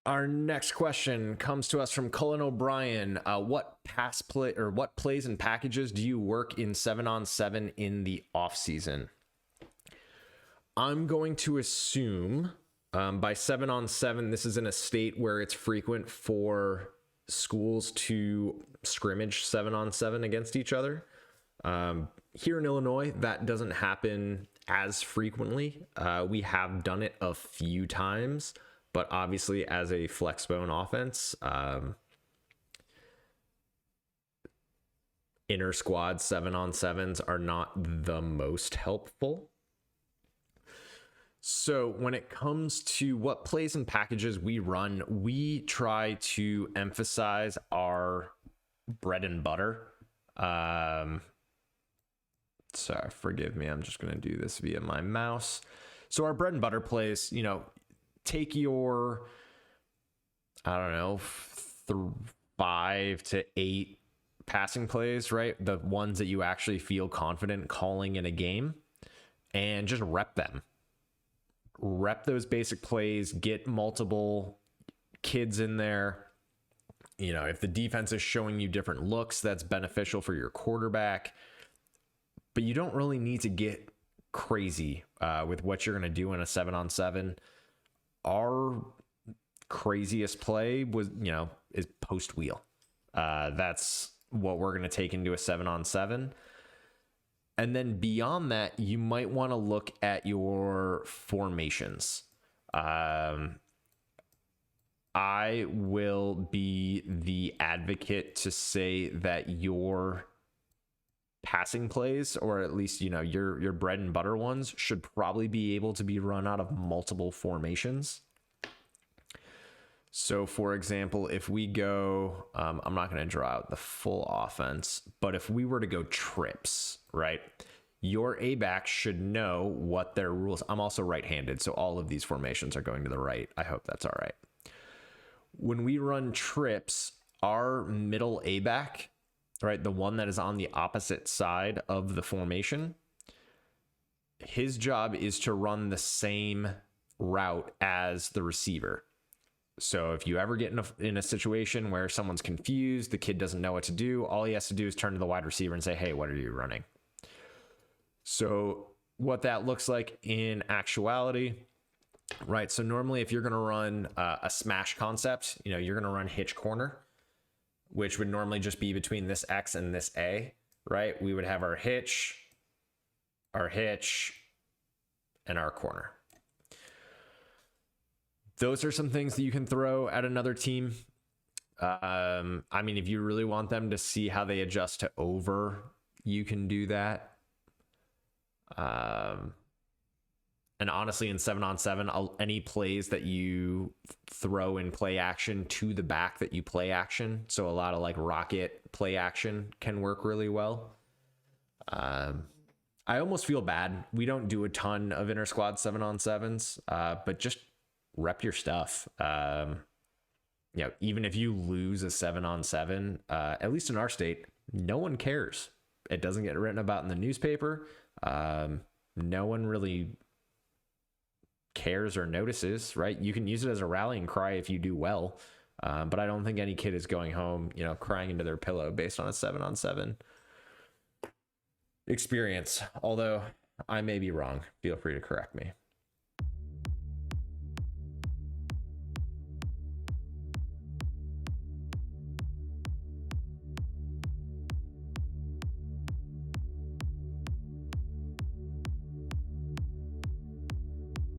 Our next question comes to us from Cullen O'Brien. What pass play or what plays and packages do you work in 7-on-7 in the off season? I'm going to assume by 7-on-7, this is in a state where it's frequent for schools to scrimmage 7-on-7 against each other. Here in Illinois, that doesn't happen as frequently. We have done it a few times, but obviously as a flexbone offense, inter squad 7-on-7s are not the most helpful. So when it comes to what plays and packages we run, we try to emphasize our bread and butter. Sorry, forgive me. I'm just going to do this via my mouse. So our bread and butter plays, take your, 5 to 8 passing plays, right? The ones that you actually feel confident calling in a game, and just rep them. Rep those basic plays, get multiple kids in there. If the defense is showing you different looks, that's beneficial for your quarterback. But you don't really need to get crazy with what you're going to do in a 7-on-7. Our craziest play was, is post wheel. That's what we're going to take into a 7-on-7. And then beyond that, you might want to look at your formations. I will be the advocate to say that your passing plays, or at least, your bread and butter ones, should probably be able to be run out of multiple formations. So, for example, if we go, I'm not going to draw out the full offense, but if we were to go trips, right, your A-back should know what their rules. I'm also right-handed, so all of these formations are going to the right. I hope that's all right. When we run trips, our middle A-back, right, the one that is on the opposite side of the formation, his job is to run the same route as the receiver. So if you ever get in a situation where someone's confused, the kid doesn't know what to do, all he has to do is turn to the wide receiver and say, hey, what are you running? So what that looks like in actuality, right? So normally if you're going to run a smash concept, you're going to run hitch corner, which would normally just be between this X and this A, right? We would have our hitch, and our corner. Those are some things that you can throw at another team. If you really want them to see how they adjust to over, you can do that. And honestly, in 7-on-7, any plays that you throw in play action to the back that you play action, so a lot of like rocket play action, can work really well. I almost feel bad. We don't do a ton of inter squad 7-on-7s, but just rep your stuff. Even if you lose a 7-on-7, at least in our state, no one cares. It doesn't get written about in the newspaper. No one really cares or notices, right? You can use it as a rallying cry if you do well. But I don't think any kid is going home, crying into their pillow based on a 7-on-7 experience. Although I may be wrong. Feel free to correct me.